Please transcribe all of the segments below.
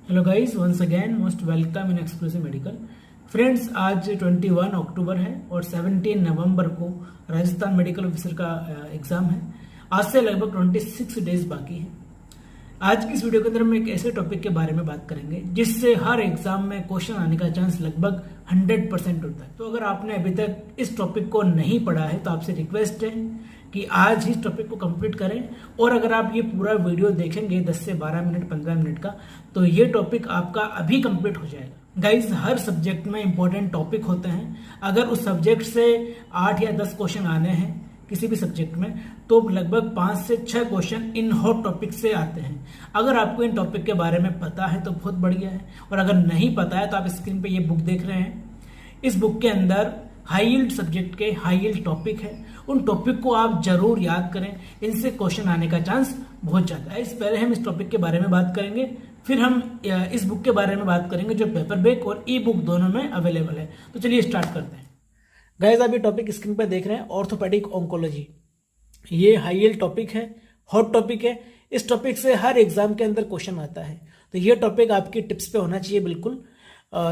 Hello guys, once again most welcome in exclusive medical. Friends, आज 21 अक्टूबर है और 17 नवंबर को राजस्थान मेडिकल ऑफिसर का एग्जाम है। आज से लगभग 26 डेज बाकी है। आज की इस वीडियो के अंदर हम एक ऐसे टॉपिक के बारे में बात करेंगे जिससे हर एग्जाम में क्वेश्चन आने का चांस लगभग 100% होता है। तो अगर आपने अभी तक इस टॉपिक को नहीं पढ़ा है तो आपसे रिक्वेस्ट है कि आज ही इस टॉपिक को कंप्लीट करें। और अगर आप ये पूरा वीडियो देखेंगे 10 से 12 मिनट 15 मिनट का, तो ये टॉपिक आपका अभी कंप्लीट हो जाएगा। गाइज, हर सब्जेक्ट में इंपॉर्टेंट टॉपिक होते हैं। अगर उस सब्जेक्ट से 8 या 10 क्वेश्चन आने हैं किसी भी सब्जेक्ट में, तो लगभग 5 से 6 क्वेश्चन इन हॉट टॉपिक से आते हैं। अगर आपको इन टॉपिक के बारे में पता है तो बहुत बढ़िया है, और अगर नहीं पता है तो आप स्क्रीन पे ये बुक देख रहे हैं। इस बुक के अंदर हाई यील्ड सब्जेक्ट के हाई यील्ड टॉपिक है। उन टॉपिक को आप जरूर याद करें, इनसे क्वेश्चन आने का चांस बहुत ज्यादा है। इससे पहले हम इस टॉपिक के बारे में बात करेंगे, फिर हम इस बुक के बारे में बात करेंगे जो पेपर बैक और ई बुक दोनों में अवेलेबल है। तो चलिए स्टार्ट करते हैं। गाइस, आप ये टॉपिक स्क्रीन पर देख रहे हैं, ऑर्थोपेडिक ऑन्कोलॉजी। ये हाई यील्ड टॉपिक है, हॉट टॉपिक है। इस टॉपिक से हर एग्जाम के अंदर क्वेश्चन आता है, तो ये टॉपिक आपकी टिप्स पे होना चाहिए बिल्कुल।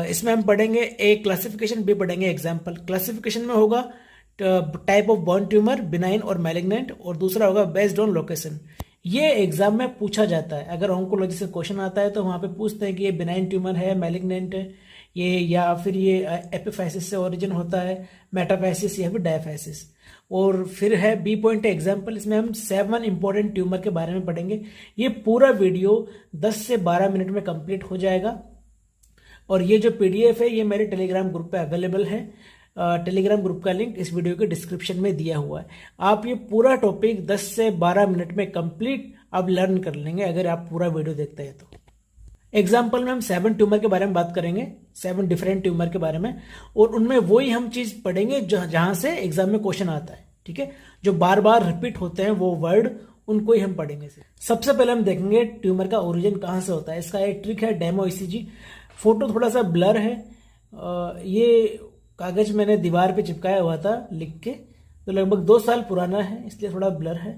इसमें हम पढ़ेंगे एक क्लासिफिकेशन, भी पढ़ेंगे एग्जाम्पल। क्लासिफिकेशन में होगा type of born tumour, benign और मैलिग्नेंट, और दूसरा होगा बेस्ड ऑन लोकेशन। ये एग्जाम में पूछा जाता है। अगर ऑन्कोलॉजी से क्वेश्चन आता है तो वहां पे पूछते हैं कि ये बिनाइन ट्यूमर है, मैलिग्नेंट है ये, या फिर ये एपिफाइसिस से ओरिजिन होता है, मेटाफाइसिस या फिर डायफाइसिस। और फिर है बी पॉइंट एग्जाम्पल। इसमें हम 7 इंपॉर्टेंट ट्यूमर के बारे में पढ़ेंगे। ये पूरा वीडियो 10 से 12 मिनट में कंप्लीट हो जाएगा। और ये जो पीडीएफ है ये मेरे टेलीग्राम ग्रुप पे अवेलेबल है। टेलीग्राम ग्रुप का लिंक इस वीडियो के डिस्क्रिप्शन में दिया हुआ है। आप ये पूरा टॉपिक 10 से 12 मिनट में कंप्लीट आप लर्न कर लेंगे अगर आप पूरा वीडियो देखते हैं तो। एग्जाम्पल में हम 7 ट्यूमर के बारे में बात करेंगे, 7 डिफरेंट ट्यूमर के बारे में, और उनमें वही हम चीज पढ़ेंगे जहां से एग्जाम में क्वेश्चन आता है। ठीक है, जो बार बार रिपीट होते हैं वो वर्ड, उनको ही हम पढ़ेंगे। सबसे पहले हम देखेंगे ट्यूमर का ओरिजिन कहां से होता है। इसका एक ट्रिक है डेमो ईसीजी। फोटो थोड़ा सा ब्लर है, ये कागज मैंने दीवार पे चिपकाया हुआ था लिख के, तो लगभग 2 साल पुराना है, इसलिए थोड़ा ब्लर है।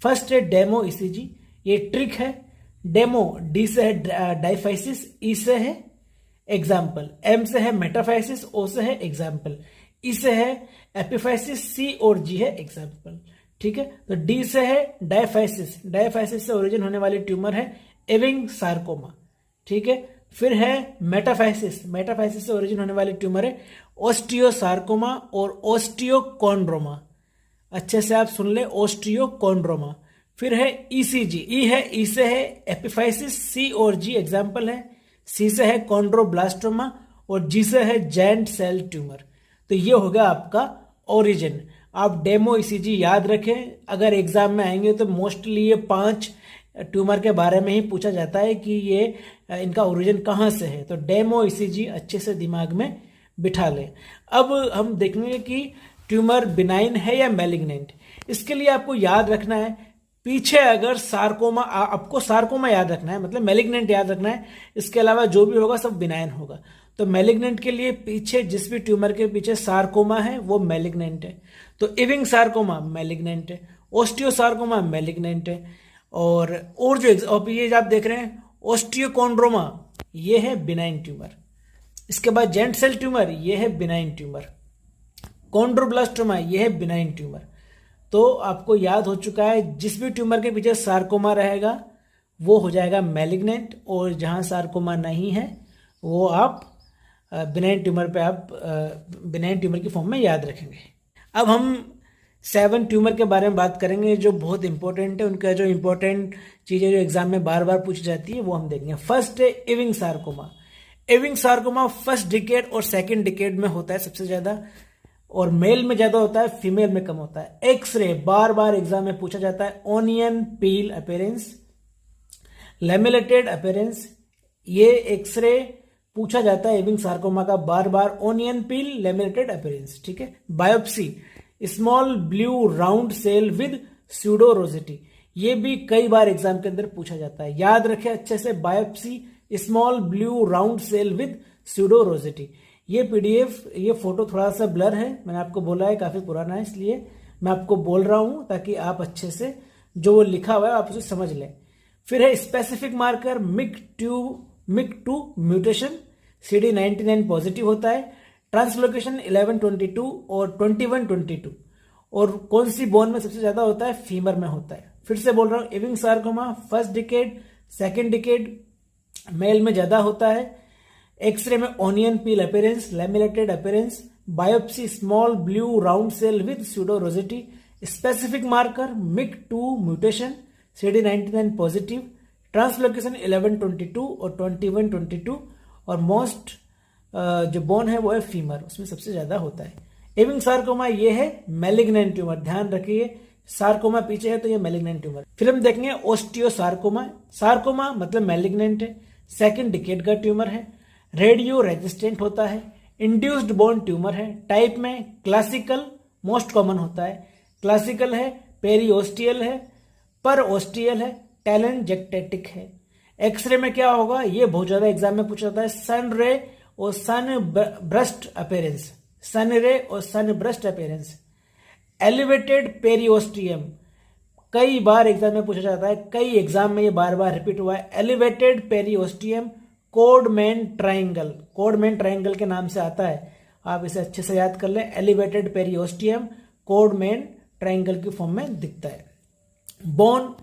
फर्स्ट है डेमो ईसीजी। ये ट्रिक है। डेमो, डी से है डाइफाइसिस, ई से है एग्जाम्पल, एम से है मेटाफाइसिस, ओ से है एग्जाम्पल, ई से है एपिफाइसिस, सी और जी है एग्जाम्पल। ठीक है, तो डी से है डाइफाइसिस। डाइफाइसिस से ओरिजिन होने वाली ट्यूमर है एविंग सार्कोमा। ठीक है, फिर है मेटाफाइसिस। मेटाफाइसिस से ओरिजिन होने वाली ट्यूमर है ओस्टियोसार्कोमा और ओस्टियोकॉन्ड्रोमा। अच्छे से आप सुन ले, ओस्टियोकॉन्ड्रोमा। फिर है ईसीजी। ई है, ई से है एपिफाइसिस, सी और जी एग्जाम्पल है, सी से है कॉन्ड्रोब्लास्टोमा और जी से है जॉइंट सेल ट्यूमर। तो ये हो गया आपका ओरिजिन। आप डेमो ईसीजी याद रखें, अगर एग्जाम में आएंगे तो मोस्टली ये 5 ट्यूमर के बारे में ही पूछा जाता है कि ये इनका ओरिजिन कहाँ से है। तो डेमो ईसीजी अच्छे से दिमाग में बिठा लें। अब हम देखेंगे कि ट्यूमर बिनाइन है या मैलिग्नेंट। इसके लिए आपको याद रखना है, पीछे अगर सार्कोमा, आपको सार्कोमा याद रखना है, मतलब मैलिग्नेंट याद रखना है। इसके अलावा जो भी होगा सब बिनाइन होगा। तो मैलिग्नेंट के लिए पीछे जिस भी ट्यूमर के पीछे सार्कोमा है वो मैलिग्नेंट है। तो इविंग सार्कोमा मैलिग्नेंट है, ओस्टियोसार्कोमा मैलिग्नेंट है, और जो ये आप देख रहे हैं ओस्टियोकॉन्ड्रोमा, ये है बिनाइन ट्यूमर। इसके बाद जेंट सेल ट्यूमर, ये है बिनाइन ट्यूमर। कॉन्ड्रोब्लास्टोमा, ये है बिनाइन ट्यूमर। तो आपको याद हो चुका है, जिस भी ट्यूमर के पीछे सार्कोमा रहेगा वो हो जाएगा मैलिग्नेंट, और जहां सार्कोमा नहीं है वो आप बिनाइन ट्यूमर पे आप बिनाइन ट्यूमर की फॉर्म में याद रखेंगे। अब हम 7 ट्यूमर के बारे में बात करेंगे जो बहुत इंपॉर्टेंट है। उनका जो इंपॉर्टेंट चीजें जो एग्जाम में बार बार पूछी जाती है वो हम देखेंगे। फर्स्ट है Ewing sarcoma. इविंग sarcoma first decade और सेकंड डिकेड में होता है सबसे ज्यादा, और मेल में ज्यादा होता है, फीमेल में कम होता है। एक्सरे बार बार एग्जाम में पूछा जाता है। Onion peel appearance, laminated appearance, ये एक्सरे पूछा जाता है इविंग सार्कोमा का बार बार। Onion peel, laminated appearance. ठीक है, biopsy, small blue round cell with pseudo rosette, ये भी कई बार एग्जाम के अंदर पूछा जाता है। याद रखें अच्छे से, biopsy, small blue round cell with pseudo rosette. ये पीडीएफ, ये फोटो थोड़ा सा ब्लर है, मैंने आपको बोला है काफी पुराना है, इसलिए मैं आपको बोल रहा हूं ताकि आप अच्छे से जो वो लिखा हुआ है आप उसे समझ लें। फिर है स्पेसिफिक मार्कर मिक ट्यूब MYC2 म्यूटेशन, CD99 पॉजिटिव होता है, ट्रांसलोकेशन 1122 और 2122। और कौन सी बोन में सबसे ज्यादा होता है? फीमर में होता है। फिर से बोल रहा हूं, Ewing sarcoma first decade, second decade male में ज्यादा होता है। एक्सरे में onion peel appearance, laminated appearance, biopsy small blue round cell with pseudo rosette, specific marker MYC2 mutation, CD99 positive, translocation 1122 और 2122। और मोस्ट जो बोन है वो है फीमर, उसमें सबसे ज्यादा होता है। एविंग सार्कोमा ये है मैलिग्नेंट ट्यूमर, ध्यान रखिए, सार्कोमा पीछे है तो ये मैलिग्नेंट ट्यूमर। फिर हम देखेंगे ओस्टियो सार्कोमा। सार्कोमा मतलब मैलिग्नेंट है, सेकेंड डिकेड का ट्यूमर है, रेडियो रेजिस्टेंट होता है, इंड्यूस्ड बोन ट्यूमर है। टाइप में क्लासिकल मोस्ट कॉमन होता है, क्लासिकल है, पेरीओस्टियल है, पर ओस्टियल है, टेलेंजेक्टेटिक है। एक्सरे में क्या होगा? ये बहुत ज्यादा एग्जाम में पूछा जाता है, सन रे और सन ब्रस्ट अपीयरेंस, सन रे और सन ब्रस्ट अपीयरेंस। एलिवेटेड पेरियोस्टियम कई बार एग्जाम में पूछा जाता है, कई एग्जाम में ये बार बार रिपीट हुआ है। Elevated periosteum Codman triangle, कोडमैन triangle के नाम से आता है, आप इसे अच्छे से याद कर लें। एलिवेटेड पेरियोस्टियम कोडमैन ट्राइंगल की फॉर्म में दिखता है। बोन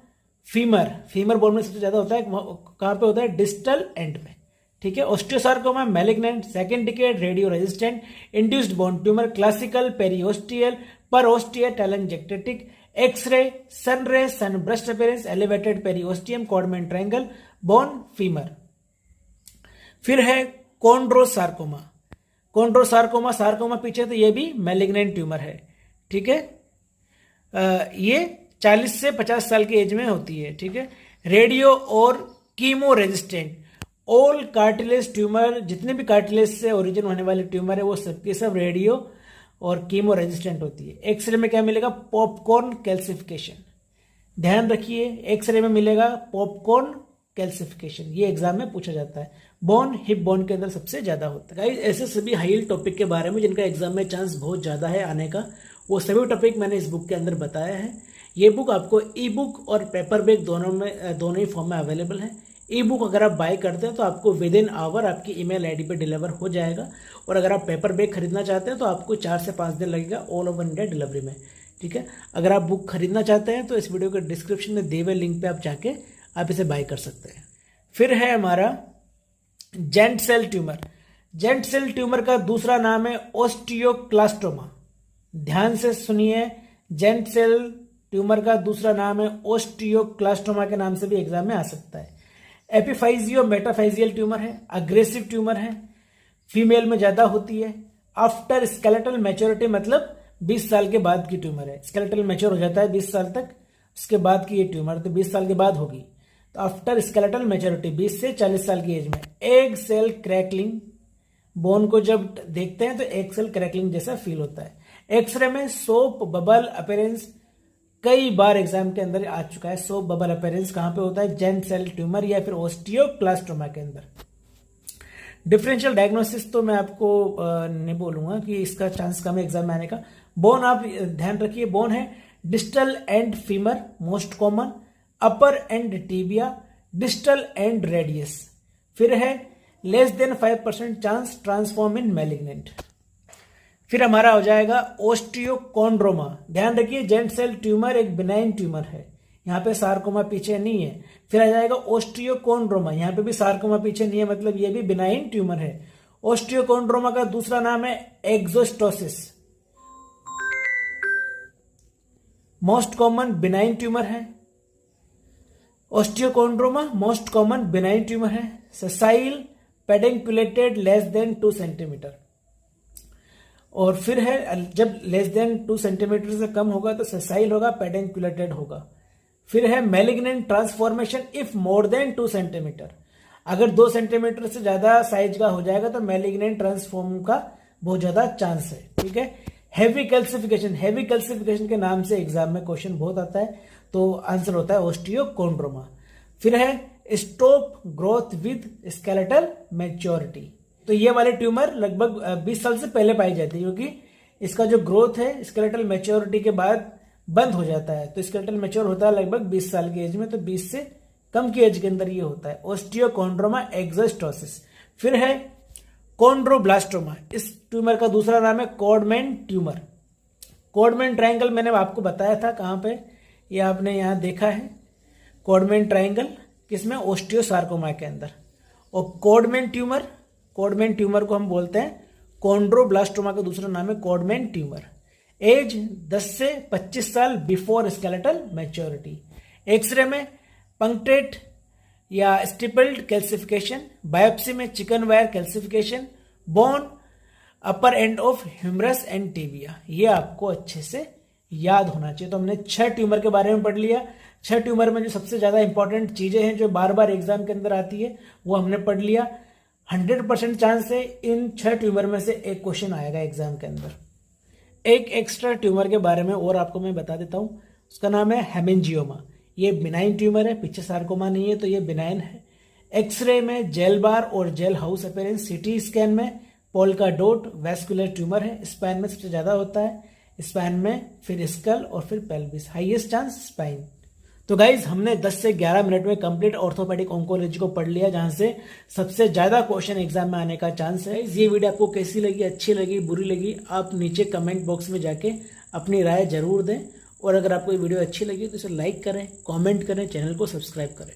फीमर, फीमर बोन में सबसे ज्यादा होता है, कहां पे होता है? डिस्टल एंड में, ठीक है। Osteosarcoma malignant, second decade, radio resistant, induced bone tumour, classical, periosteal, parosteal, telangiectatic. X ray sun ray, sun burst appearance, elevated periosteum, Codman triangle, bone femur. फिर है कॉन्ड्रोसार्कोमा। कॉन्ड्रोसार्कोमा, सार्कोमा पीछे तो ये भी मैलिग्नेंट ट्यूमर है, ठीक है। ये 40 से 50 साल की एज में होती है, ठीक है। रेडियो और chemo resistant, all cartilage tumour, जितने भी कार्टिलेज से ओरिजिन होने वाले ट्यूमर है वो सबके सब रेडियो और कीमो रेजिस्टेंट होती है। एक्सरे में क्या मिलेगा? पॉपकॉर्न कैल्सिफिकेशन, ध्यान रखिए, एक्सरे में मिलेगा पॉपकॉर्न कैल्सिफिकेशन, ये एग्जाम में पूछा जाता है। बोन हिप बोन के अंदर सबसे ज्यादा होता है। गाइस, ऐसे सभी हाई टॉपिक के बारे में जिनका एग्जाम में चांस बहुत ज्यादा है आने का, वो सभी टॉपिक मैंने इस बुक के अंदर बताया है। ये बुक आपको ई बुक और पेपर बैग दोनों ही फॉर्म में अवेलेबल है। ई बुक अगर आप बाय करते हैं तो आपको विद इन आवर आपकी ईमेल आईडी पे डिलीवर हो जाएगा, और अगर आप पेपर बैग खरीदना चाहते हैं तो आपको 4 से 5 दिन लगेगा ऑल ओवर इंडिया डिलीवरी में, ठीक है। अगर आप बुक खरीदना चाहते हैं तो इस वीडियो के डिस्क्रिप्शन में दिए हुए लिंक पे आप जाके आप इसे बाय कर सकते हैं। फिर है हमारा giant cell tumour. Giant cell tumour का दूसरा नाम है ओस्टियोक्लास्टोमा, ध्यान से सुनिए, जेंट सेल ट्यूमर का दूसरा नाम है ओस्टियोक्लास्टोमा के नाम से भी एग्जाम में आ सकता है। एपिफाइजियो मेटाफाइजियल ट्यूमर है, अग्रेसिव ट्यूमर है, फीमेल में ज्यादा होती है। आफ्टर स्केलेटल मैच्योरिटी मतलब 20 साल के बाद की ट्यूमर है, स्केलेटल मैच्योर हो जाता है 20 साल तक, उसके बाद की ये ट्यूमर तो 20 साल के बाद होगी। तो आफ्टर स्केलेटल मैच्योरिटी 20 से 40 साल की एज में एग सेल क्रैकलिंग, बोन को जब देखते हैं तो एग सेल क्रैकलिंग जैसा फील होता है। एक्सरे में सोप बबल अपीयरेंस, कई बार एग्जाम के अंदर आ चुका है। सोप बबल अपीयरेंस कहां पे होता है? जेंट सेल ट्यूमर या फिर ओस्टियोक्लास्टोमा के अंदर। डिफरेंशियल डायग्नोसिस तो मैं आपको नहीं बोलूंगा कि इसका चांस कम है एग्जाम में आने का। बोन आप ध्यान रखिए, बोन है distal end femur most common, upper and tibia, distal end radius. फिर है less than 5% chance transform in malignant. फिर हमारा हो जाएगा ओस्टियोकॉन्ड्रोमा, ध्यान रखिए, जेंट सेल ट्यूमर एक बिनाइन ट्यूमर है, यहाँ पे सार्कोमा पीछे नहीं है। फिर आ जाएगा ओस्टियोकॉन्ड्रोमा, यहाँ पे भी सार्कोमा पीछे नहीं है, मतलब ये भी बिनाइन ट्यूमर है। ओस्टियोकॉन्ड्रोमा का दूसरा नाम है exostosis, most common benign tumour है। Osteochondroma most common benign tumour है। Sessile pedunculated less than 2 centimetre. और फिर है जब लेस देन 2 सेंटीमीटर से कम होगा तो ससाइल होगा, पेडेंकुलेटेड होगा। फिर है malignant transformation if more than 2 centimetre, अगर 2 सेंटीमीटर से ज्यादा साइज का हो जाएगा तो मैलिग्नेंट ट्रांसफॉर्म का बहुत ज्यादा चांस है, ठीक है। हैवी कैल्सिफिकेशन, हैवी कैल्सिफिकेशन के नाम से एग्जाम में क्वेश्चन बहुत आता है, तो आंसर होता है ओस्टियोकॉन्ड्रोमा। फिर है stop growth with skeletal maturity, तो ये वाले ट्यूमर लगभग 20 साल से पहले पाई जाती है, क्योंकि इसका जो ग्रोथ है स्केलेटल मैच्योरिटी के बाद बंद हो जाता है। तो स्केलेटल मैच्योर होता है लगभग 20 साल की एज में, तो 20 से कम की एज के अंदर ये होता है। ओस्टियोकॉन्ड्रोमा एक्सोस्टोसिस। फिर है कॉन्ड्रोब्लास्टोमा, इस ट्यूमर का दूसरा नाम है कॉडमैन ट्यूमर। कॉडमैन ट्रायंगल मैंने आपको बताया था कहाँ पे, ये आपने यहाँ देखा है कॉडमैन ट्रायंगल, किसमें, ओस्टियोसार्कोमा के अंदर। और कॉडमैन ट्यूमर को हम बोलते हैं कॉन्ड्रोब्लास्टोमा का दूसरा नाम है कॉडमैन ट्यूमर। एज 10 से 25 साल बिफोर स्केलेटल मैच्योरिटी। एक्सरे में पंक्टेट या स्टिपल्ड कैल्सिफिकेशन, बायोप्सी में chicken wire calcification, bone upper end of humerus and tibia. ये आपको अच्छे से याद होना चाहिए। तो हमने 6 ट्यूमर के बारे में पढ़ लिया। 6 ट्यूमर में जो सबसे ज्यादा इंपॉर्टेंट चीजें हैं जो बार बार एग्जाम के अंदर आती है वो हमने पढ़ लिया। 100% चांस है इन 6 ट्यूमर में से एक क्वेश्चन आएगा एग्जाम के अंदर। एक एक्स्ट्रा ट्यूमर के बारे में और आपको मैं बता देता हूं, उसका नाम है हेमेंजियोमा। ये बिनाइन ट्यूमर है, पीछे सार्कोमा नहीं है तो ये बिनाइन है। एक्सरे में जेल बार और jail house appearance, CT scan में पोल्का डॉट वैस्कुलर ट्यूमर है, स्पाइन में सबसे ज्यादा होता है, स्पाइन में फिर स्कल और फिर पेल्विस, हाईएस्ट चांस स्पाइन। तो गाइज हमने 10 से 11 मिनट में कंप्लीट ऑर्थोपेडिक ऑन्कोलॉजी को पढ़ लिया, जहां से सबसे ज्यादा क्वेश्चन एग्जाम में आने का चांस है। ये वीडियो आपको कैसी लगी, अच्छी लगी, बुरी लगी, आप नीचे कमेंट बॉक्स में जाके अपनी राय जरूर दें। और अगर आपको ये वीडियो अच्छी लगी तो इसे लाइक करें, कमेंट करें, चैनल को सब्सक्राइब करें।